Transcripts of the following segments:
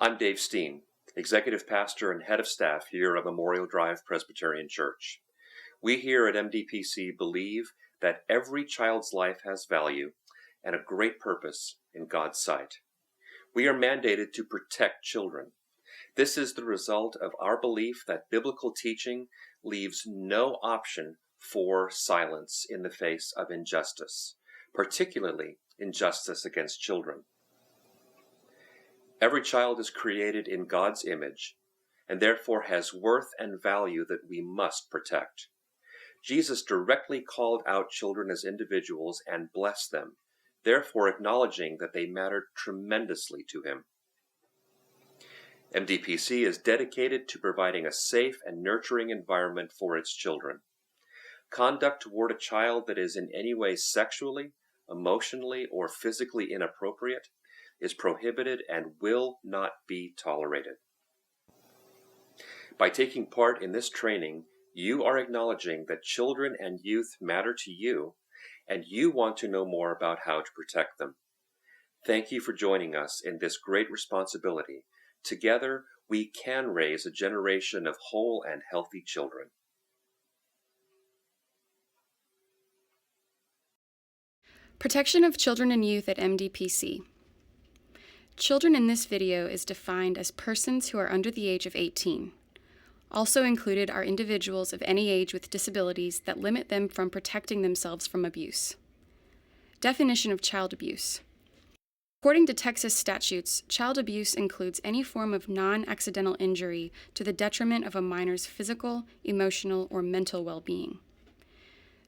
I'm Dave Steen, Executive Pastor and Head of Staff here at Memorial Drive Presbyterian Church. We here at MDPC believe that every child's life has value and a great purpose in God's sight. We are mandated to protect children. This is the result of our belief that biblical teaching leaves no option for silence in the face of injustice, particularly injustice against children. Every child is created in God's image and therefore has worth and value that we must protect. Jesus directly called out children as individuals and blessed them, therefore acknowledging that they mattered tremendously to him. MDPC is dedicated to providing a safe and nurturing environment for its children. Conduct toward a child that is in any way sexually, emotionally, or physically inappropriate is prohibited and will not be tolerated. By taking part in this training, you are acknowledging that children and youth matter to you, and you want to know more about how to protect them. Thank you for joining us in this great responsibility. Together, we can raise a generation of whole and healthy children. Protection of children and youth at MDPC. Children in this video is defined as persons who are under the age of 18. Also included are individuals of any age with disabilities that limit them from protecting themselves from abuse. Definition of child abuse. According to Texas statutes, child abuse includes any form of non-accidental injury to the detriment of a minor's physical, emotional, or mental well-being.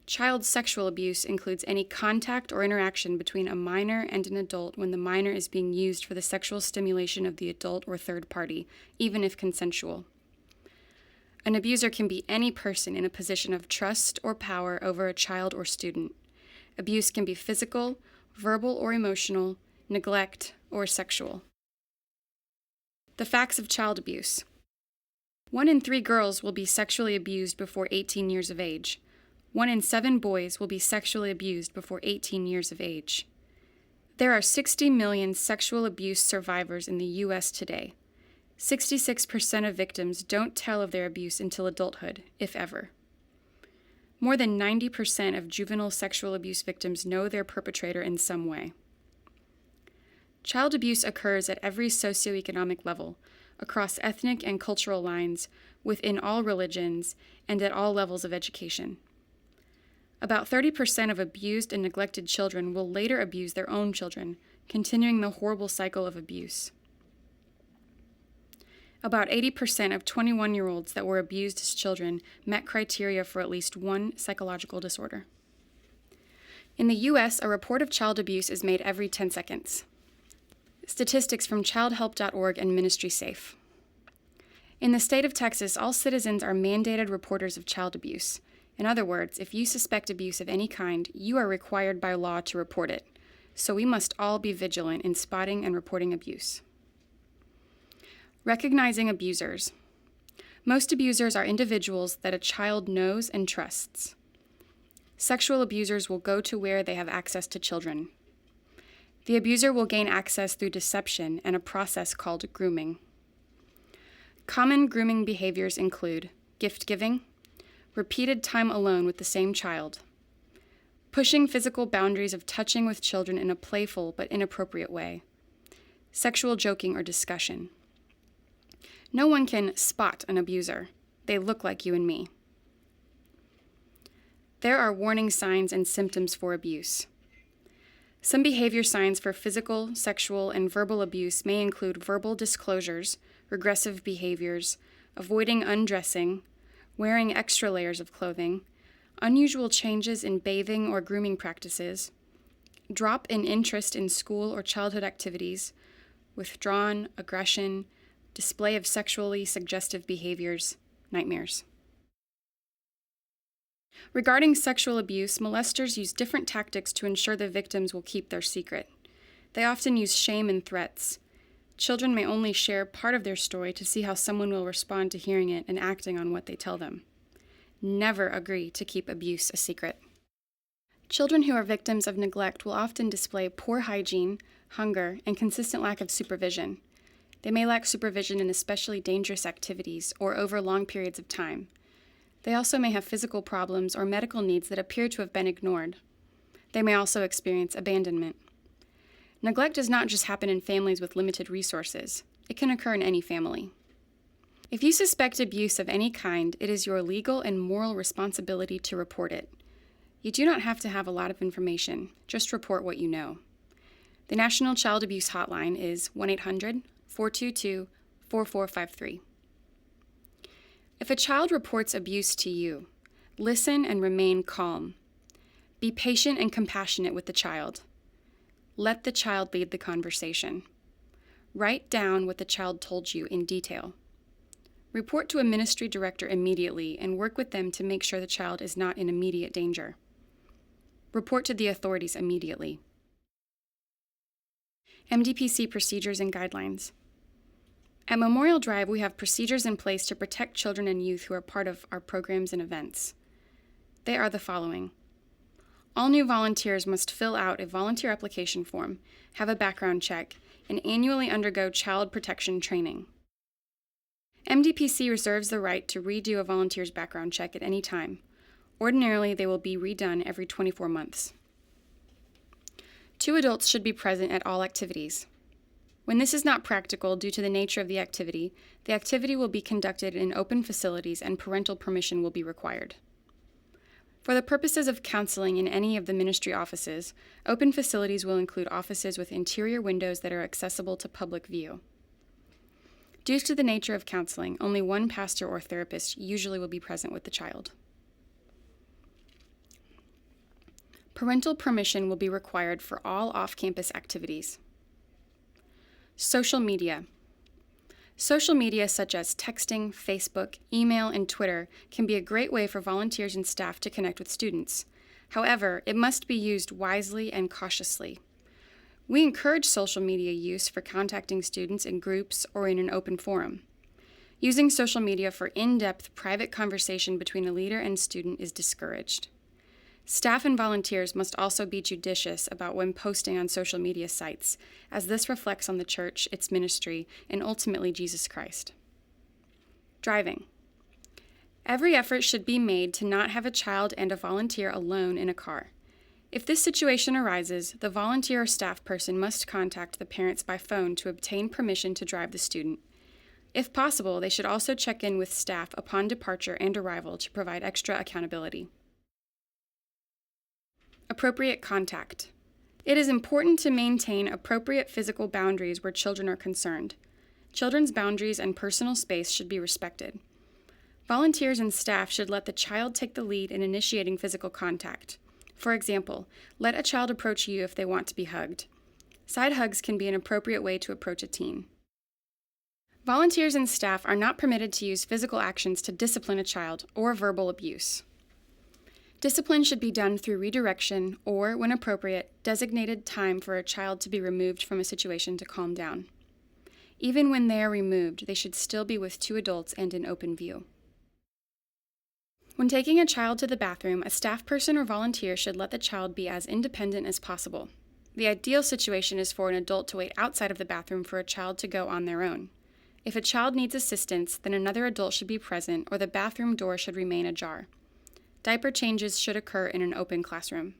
Child sexual abuse includes any contact or interaction between a minor and an adult when the minor is being used for the sexual stimulation of the adult or third party, even if consensual. An abuser can be any person in a position of trust or power over a child or student. Abuse can be physical, verbal or emotional, neglect, or sexual. The facts of child abuse. 1 in 3 girls will be sexually abused before 18 years of age. 1 in 7 boys will be sexually abused before 18 years of age. There are 60 million sexual abuse survivors in the U.S. today. 66% of victims don't tell of their abuse until adulthood, if ever. More than 90% of juvenile sexual abuse victims know their perpetrator in some way. Child abuse occurs at every socioeconomic level, across ethnic and cultural lines, within all religions, and at all levels of education. About 30% of abused and neglected children will later abuse their own children, continuing the horrible cycle of abuse. About 80% of 21-year-olds that were abused as children met criteria for at least one psychological disorder. In the U.S., a report of child abuse is made every 10 seconds. Statistics from childhelp.org and Ministry Safe. In the state of Texas, all citizens are mandated reporters of child abuse. In other words, if you suspect abuse of any kind, you are required by law to report it. So we must all be vigilant in spotting and reporting abuse. Recognizing abusers. Most abusers are individuals that a child knows and trusts. Sexual abusers will go to where they have access to children. The abuser will gain access through deception and a process called grooming. Common grooming behaviors include gift giving, repeated time alone with the same child, pushing physical boundaries of touching with children in a playful but inappropriate way, sexual joking or discussion. No one can spot an abuser. They look like you and me. There are warning signs and symptoms for abuse. Some behavior signs for physical, sexual, and verbal abuse may include verbal disclosures, regressive behaviors, avoiding undressing, wearing extra layers of clothing, unusual changes in bathing or grooming practices, drop in interest in school or childhood activities, withdrawn, aggression, display of sexually suggestive behaviors, nightmares. Regarding sexual abuse, molesters use different tactics to ensure the victims will keep their secret. They often use shame and threats. Children may only share part of their story to see how someone will respond to hearing it and acting on what they tell them. Never agree to keep abuse a secret. Children who are victims of neglect will often display poor hygiene, hunger, and consistent lack of supervision. They may lack supervision in especially dangerous activities or over long periods of time. They also may have physical problems or medical needs that appear to have been ignored. They may also experience abandonment. Neglect does not just happen in families with limited resources. It can occur in any family. If you suspect abuse of any kind, it is your legal and moral responsibility to report it. You do not have to have a lot of information. Just report what you know. The National Child Abuse Hotline is 1-800-422-4453. If a child reports abuse to you, listen and remain calm. Be patient and compassionate with the child. Let the child lead the conversation. Write down what the child told you in detail. Report to a ministry director immediately and work with them to make sure the child is not in immediate danger. Report to the authorities immediately. MDPC procedures and guidelines. At Memorial Drive, we have procedures in place to protect children and youth who are part of our programs and events. They are the following. All new volunteers must fill out a volunteer application form, have a background check, and annually undergo child protection training. MDPC reserves the right to redo a volunteer's background check at any time. Ordinarily, they will be redone every 24 months. 2 adults should be present at all activities. When this is not practical due to the nature of the activity will be conducted in open facilities and parental permission will be required. For the purposes of counseling in any of the ministry offices, open facilities will include offices with interior windows that are accessible to public view. Due to the nature of counseling, only one pastor or therapist usually will be present with the child. Parental permission will be required for all off-campus activities. Social media. Social media such as texting, Facebook, email, and Twitter can be a great way for volunteers and staff to connect with students. However, it must be used wisely and cautiously. We encourage social media use for contacting students in groups or in an open forum. Using social media for in-depth private conversation between a leader and student is discouraged. Staff and volunteers must also be judicious about when posting on social media sites, as this reflects on the church, its ministry, and ultimately Jesus Christ. Driving. Every effort should be made to not have a child and a volunteer alone in a car. If this situation arises, the volunteer or staff person must contact the parents by phone to obtain permission to drive the student. If possible, they should also check in with staff upon departure and arrival to provide extra accountability. Appropriate contact. It is important to maintain appropriate physical boundaries where children are concerned. Children's boundaries and personal space should be respected. Volunteers and staff should let the child take the lead in initiating physical contact. For example, let a child approach you if they want to be hugged. Side hugs can be an appropriate way to approach a teen. Volunteers and staff are not permitted to use physical actions to discipline a child or verbal abuse. Discipline should be done through redirection or, when appropriate, designated time for a child to be removed from a situation to calm down. Even when they are removed, they should still be with 2 adults and in open view. When taking a child to the bathroom, a staff person or volunteer should let the child be as independent as possible. The ideal situation is for an adult to wait outside of the bathroom for a child to go on their own. If a child needs assistance, then another adult should be present or the bathroom door should remain ajar. Diaper changes should occur in an open classroom.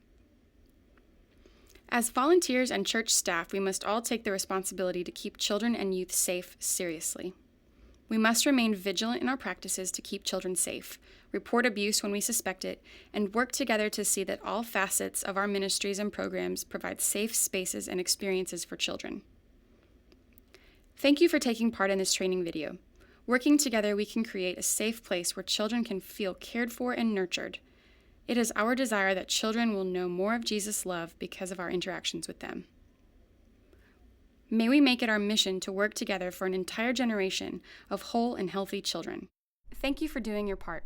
As volunteers and church staff, we must all take the responsibility to keep children and youth safe seriously. We must remain vigilant in our practices to keep children safe, report abuse when we suspect it, and work together to see that all facets of our ministries and programs provide safe spaces and experiences for children. Thank you for taking part in this training video. Working together, we can create a safe place where children can feel cared for and nurtured. It is our desire that children will know more of Jesus' love because of our interactions with them. May we make it our mission to work together for an entire generation of whole and healthy children. Thank you for doing your part.